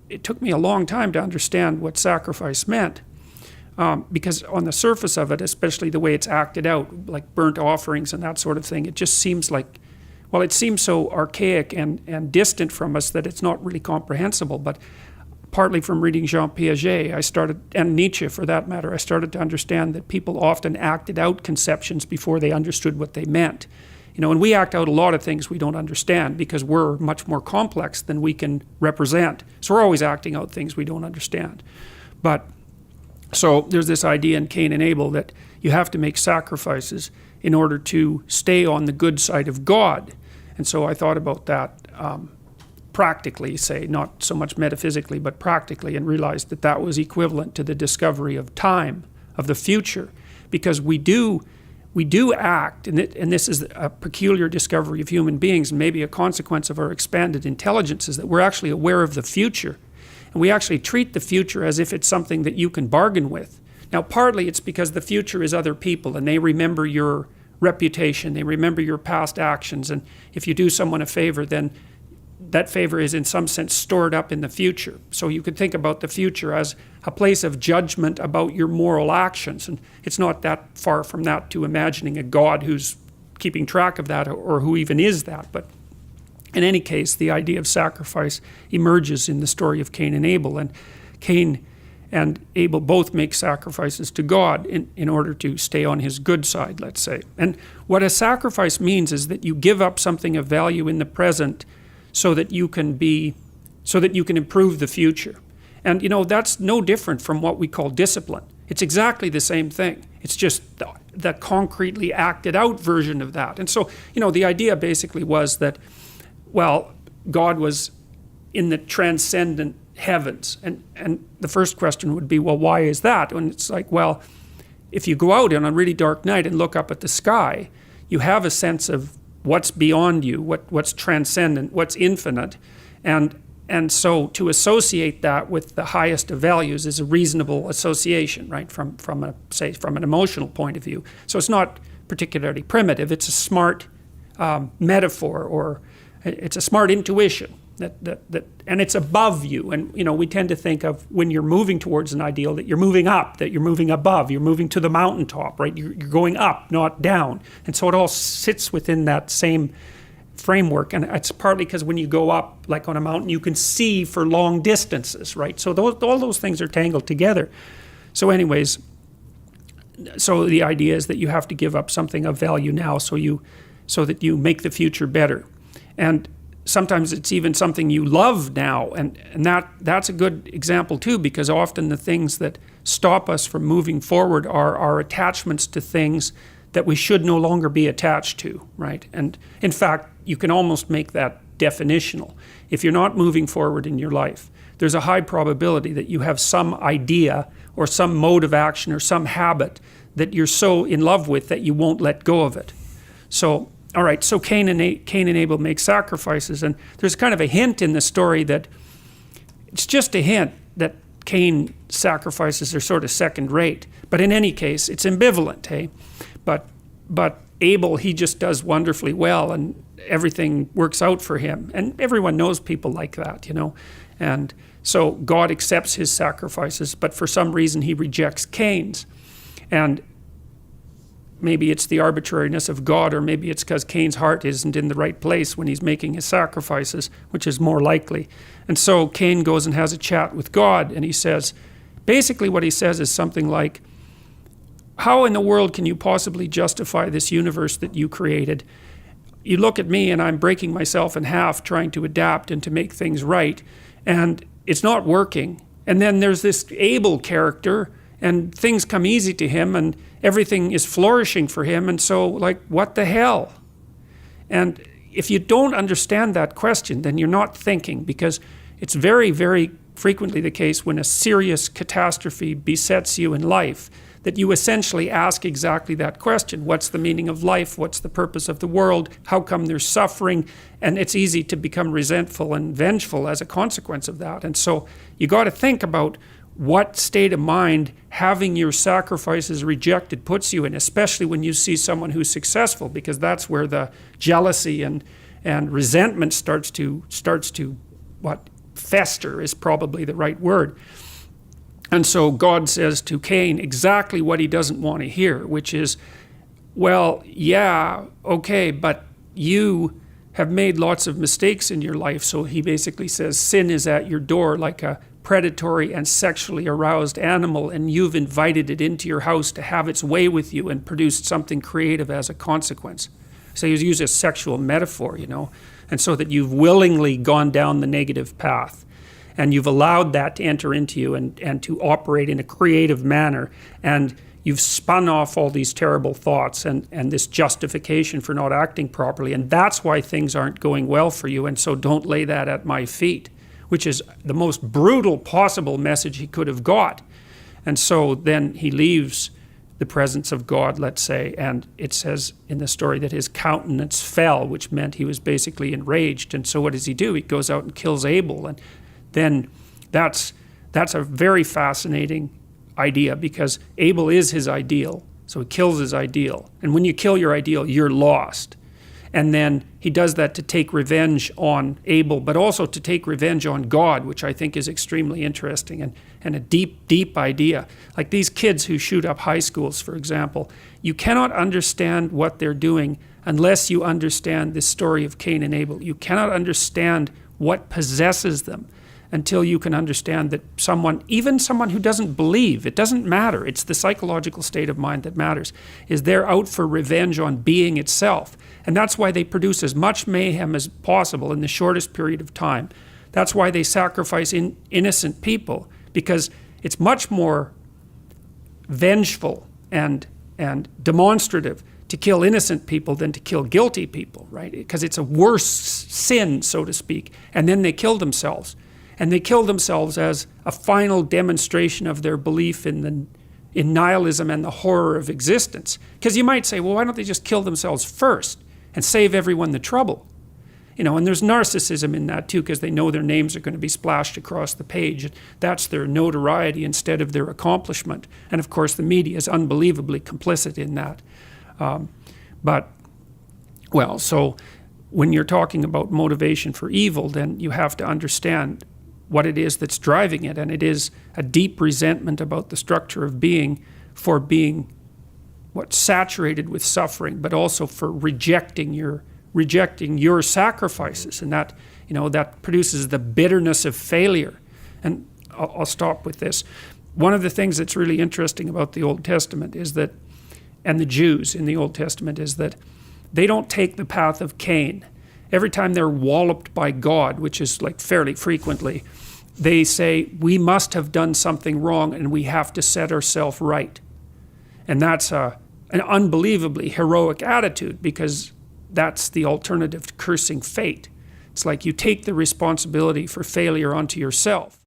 it took me a long time to understand what sacrifice meant. Because on the surface of it, especially the way it's acted out, like burnt offerings and that sort of thing, it just seems like, well, it seems so archaic and distant from us that it's not really comprehensible. But partly from reading Jean Piaget, and Nietzsche for that matter, I started to understand that people often acted out conceptions before they understood what they meant. And we act out a lot of things we don't understand because we're much more complex than we can represent. So we're always acting out things we don't understand. So there's this idea in Cain and Abel that you have to make sacrifices in order to stay on the good side of God. And so I thought about that practically, say, not so much metaphysically, but practically, and realized that that was equivalent to the discovery of time, of the future. Because we do act, and this is a peculiar discovery of human beings, and maybe a consequence of our expanded intelligence, is that we're actually aware of the future. And we actually treat the future as if it's something that you can bargain with. Now, partly it's because the future is other people, and they remember your reputation, they remember your past actions, and if you do someone a favor, then that favor is in some sense stored up in the future. So you could think about the future as a place of judgment about your moral actions, and it's not that far from that to imagining a God who's keeping track of that, or who even is that. But in any case, the idea of sacrifice emerges in the story of Cain and Abel, and Cain and Abel both make sacrifices to God in order to stay on his good side, let's say. And what a sacrifice means is that you give up something of value in the present so that you can improve the future. And that's no different from what we call discipline. It's exactly the same thing. It's just the concretely acted out version of that. And so, the idea basically was that, well, God was in the transcendent heavens. And the first question would be, well, why is that? And it's like, well, if you go out on a really dark night and look up at the sky, you have a sense of what's beyond you, what's transcendent, what's infinite. And so to associate that with the highest of values is a reasonable association, right, from an emotional point of view. So it's not particularly primitive. It's a smart metaphor, or it's a smart intuition that and it's above you. And we tend to think of when you're moving towards an ideal that you're moving up, that you're moving above, you're moving to the mountaintop, right? You're going up, not down. And so it all sits within that same framework. And it's partly because when you go up, like on a mountain, you can see for long distances, right? So all those things are tangled together. So anyways, so the idea is that you have to give up something of value now so that you make the future better. And sometimes it's even something you love now, and that's a good example too, because often the things that stop us from moving forward are our attachments to things that we should no longer be attached to, right? And in fact, you can almost make that definitional. If you're not moving forward in your life, there's a high probability that you have some idea or some mode of action or some habit that you're so in love with that you won't let go of it. So all right, so Cain and Abel make sacrifices, and there's kind of a hint in the story that it's just a hint that Cain's sacrifices are sort of second rate. But in any case, it's ambivalent, hey? But Abel, he just does wonderfully well, and everything works out for him. And everyone knows people like that, And so God accepts his sacrifices, but for some reason he rejects Cain's. And maybe it's the arbitrariness of God, or maybe it's because Cain's heart isn't in the right place when he's making his sacrifices, which is more likely. And so Cain goes and has a chat with God, and he says, basically what he says is something like, how in the world can you possibly justify this universe that you created? You look at me and I'm breaking myself in half trying to adapt and to make things right, and it's not working. And then there's this Abel character, and things come easy to him, and everything is flourishing for him, and so, like, what the hell? And if you don't understand that question, then you're not thinking, because it's very, very frequently the case when a serious catastrophe besets you in life that you essentially ask exactly that question. What's the meaning of life? What's the purpose of the world? How come there's suffering? And it's easy to become resentful and vengeful as a consequence of that. And so you got to think about what state of mind having your sacrifices rejected puts you in, especially when you see someone who's successful, because that's where the jealousy and resentment starts to fester is probably the right word. And so God says to Cain exactly what he doesn't want to hear, which is, well, yeah, okay, but you have made lots of mistakes in your life. So he basically says sin is at your door like a predatory and sexually aroused animal, and you've invited it into your house to have its way with you and produced something creative as a consequence. So he's used a sexual metaphor, and so that you've willingly gone down the negative path. And you've allowed that to enter into you and to operate in a creative manner. And you've spun off all these terrible thoughts and this justification for not acting properly. And that's why things aren't going well for you. And so don't lay that at my feet, which is the most brutal possible message he could have got. And so then he leaves the presence of God, let's say, and it says in the story that his countenance fell, which meant he was basically enraged. And so what does he do? He goes out and kills Abel. And then that's a very fascinating idea, because Abel is his ideal. So he kills his ideal. And when you kill your ideal, you're lost. And then he does that to take revenge on Abel, but also to take revenge on God, which I think is extremely interesting and a deep, deep idea. Like these kids who shoot up high schools, for example, you cannot understand what they're doing unless you understand the story of Cain and Abel. You cannot understand what possesses them until you can understand that even someone who doesn't believe, it doesn't matter, it's the psychological state of mind that matters, is they're out for revenge on being itself. And that's why they produce as much mayhem as possible in the shortest period of time. That's why they sacrifice innocent people, because it's much more vengeful and demonstrative to kill innocent people than to kill guilty people, right? Because it's a worse sin, so to speak. And then they kill themselves. And they kill themselves as a final demonstration of their belief in nihilism and the horror of existence. Because you might say, well, why don't they just kill themselves first and save everyone the trouble? And there's narcissism in that too, because they know their names are going to be splashed across the page. That's their notoriety instead of their accomplishment. And of course, the media is unbelievably complicit in that. So when you're talking about motivation for evil, then you have to understand what it is that's driving it, and it is a deep resentment about the structure of being, for being saturated with suffering, but also for rejecting your sacrifices, and that that produces the bitterness of failure. And I'll stop with this. One of the things that's really interesting about the Old Testament is that, and the Jews in the Old Testament, is that they don't take the path of Cain. Every time they're walloped by God, which is like fairly frequently, they say, we must have done something wrong and we have to set ourselves right. And that's an unbelievably heroic attitude, because that's the alternative to cursing fate. It's like you take the responsibility for failure onto yourself.